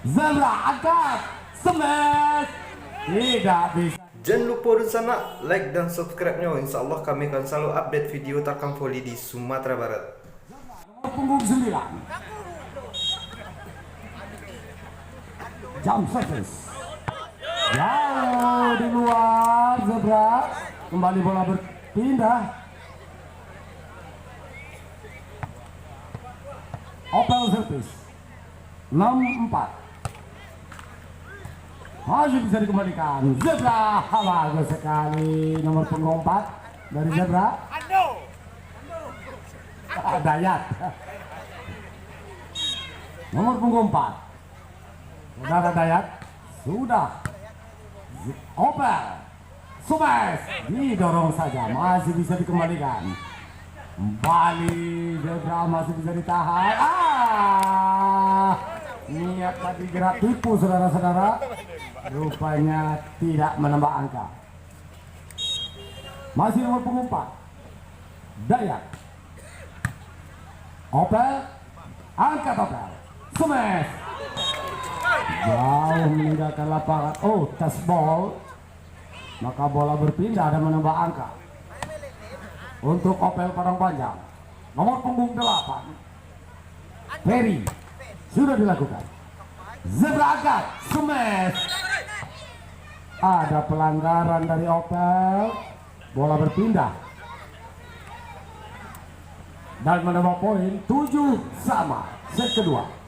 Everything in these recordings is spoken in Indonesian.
Zebra angkat, smash, tidak bisa. Jangan lupa di sana like dan subscribe-nya. Insya Allah kami akan selalu update video takang voli di Sumatera Barat. Nomor punggung 9. Jump service. Jauh di luar Zebra. Kembali bola berpindah. Opel service 6-4. Masih bisa dikembalikan. Zebra bagus sekali. Nomor punggung 4 dari Zebra. Dayat. Nomor punggung 4 Saudara Dayat sudah. Opel smash, didorong saja, masih bisa dikembalikan. Kembali Zebra, masih bisa ditahan. Niat tadi gerak tipu saudara-saudara, rupanya tidak menambah angka. Masih nomor punggung 4 Dayat. Opel angkat, Opel smash, jauh meninggalkan lapangan. Oh, touch ball, maka bola berpindah dan menambah angka untuk Opel Padang Panjang. Nomor punggung 8 Ferry sudah dilakukan. Zebra angkat, smash, ada pelanggaran dari Opel, bola berpindah dan menambah poin 7 sama. Set kedua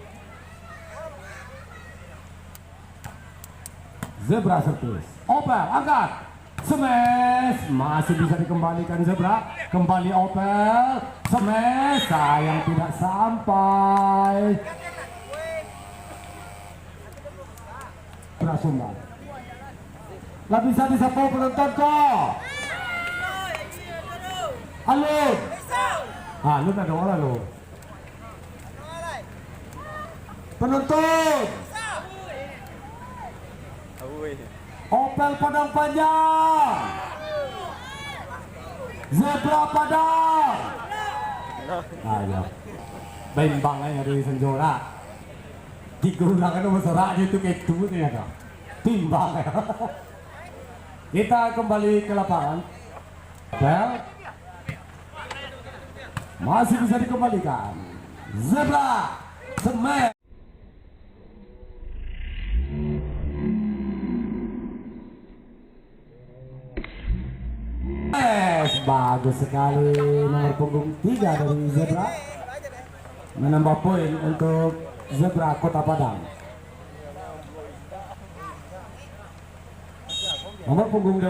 Zebra service. Opel angkat, smash, masih bisa dikembalikan Zebra. Kembali Opel smash, sayang tidak sampai. Berasumbang. Gak bisa disapu penonton kok. Alun. Alun ada orang lo. Penonton. Opel Padang Panjang. Zebra Padang. Ayo. Bimbang aja dari Senjora. Digunakan nomor sorak itu kayak itu ya kak. Timbang ya. Kita kembali ke lapangan. Opel masih bisa dikembalikan. Zebra smash. Bagus sekali nomor punggung 3 dari Zebra, menambah poin untuk Zebra Kota Padang. Nomor punggung 8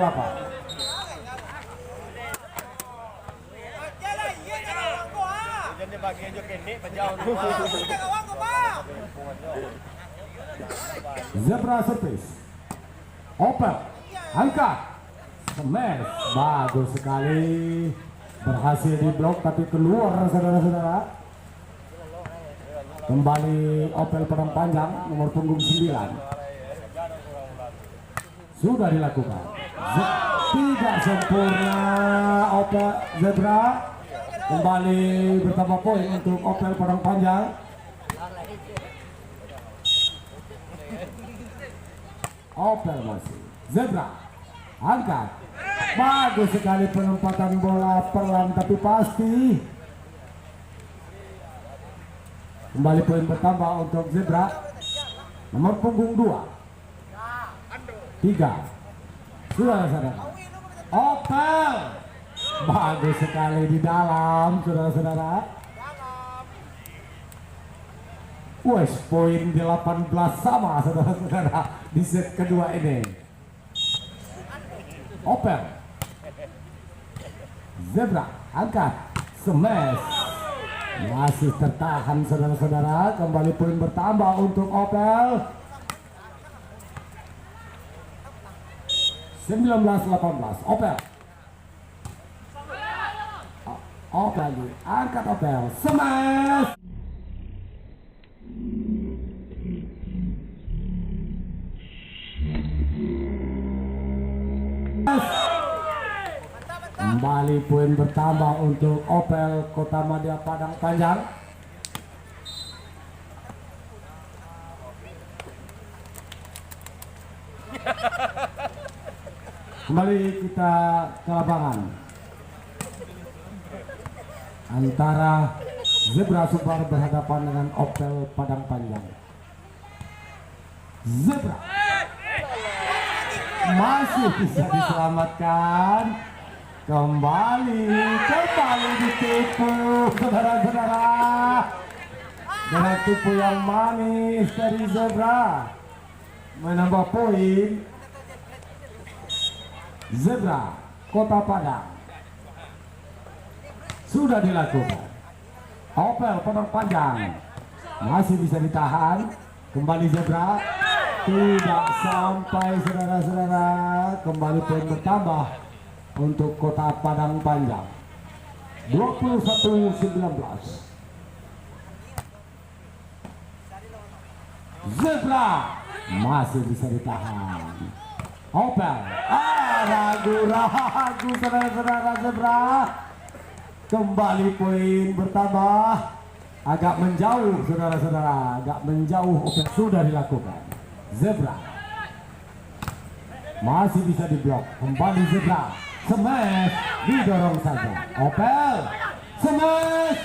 Zebra service. Opel angkat, smash, bagus sekali, berhasil diblok tapi keluar saudara-saudara. Kembali Opel Padang Panjang nomor punggung 9 sudah dilakukan. Tidak sempurna Opel Zebra, kembali bertambah poin untuk Opel Padang Panjang. Opel masih. Zebra angkat, bagus sekali penempatan bola, perlahan tapi pasti. Kembali poin bertambah untuk Zebra. Nomor punggung 2 3 sudah saudara. Opel bagus sekali di dalam saudara-saudara. Wes, poin 18 sama saudara-saudara di set kedua ini. Opel Zebra angkat, smash, masih tertahan saudara-saudara. Kembali poin bertambah untuk Opel. 19-18 Opel. Opel lagi angkat, Opel smash. Kembali poin bertambah untuk Opel Kota Madya Padang Panjang. Kembali kita ke lapangan antara Zebra Super berhadapan dengan Opel Padang Panjang. Zebra masih bisa diselamatkan, kembali ditipu saudara-saudara, dengan tipu yang manis dari Zebra menambah poin. Zebra Kota Padang sudah dilakukan. Opel Padang Panjang masih bisa ditahan, kembali Zebra tidak sampai saudara-saudara, kembali poin bertambah untuk Kota Padang Panjang 21-19. Zebra masih bisa ditahan. Opel ragu-ragu saudara-saudara. Zebra kembali poin bertambah, agak menjauh saudara-saudara, agak menjauh. Opel sudah dilakukan. Zebra masih bisa diblok, kembali Zebra smash, didorong saja. Opel smash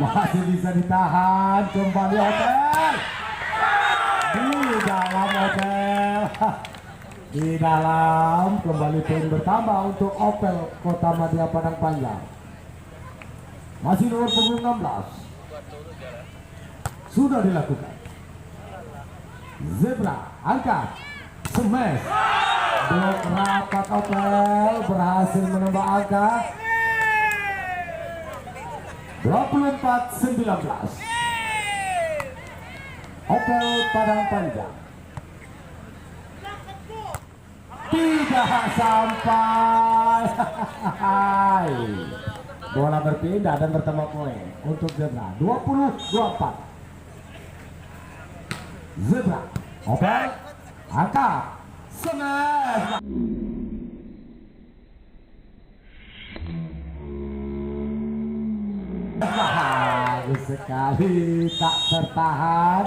masih bisa ditahan, kembali Opel di dalam. Opel di dalam, kembali poin bertambah untuk Opel Kota Madya Padang Panjang. Masih nomor punggung 16 sudah dilakukan. Zebra angkat smash, blok rapat. Opel berhasil menambah angka 24-19. Opel Padang Panjang tidak sampai. Bola berpindah dan bertambah poin untuk Zebra 20-24. Zebra Opel angkat smash. Bagus sekali, tak tertahan.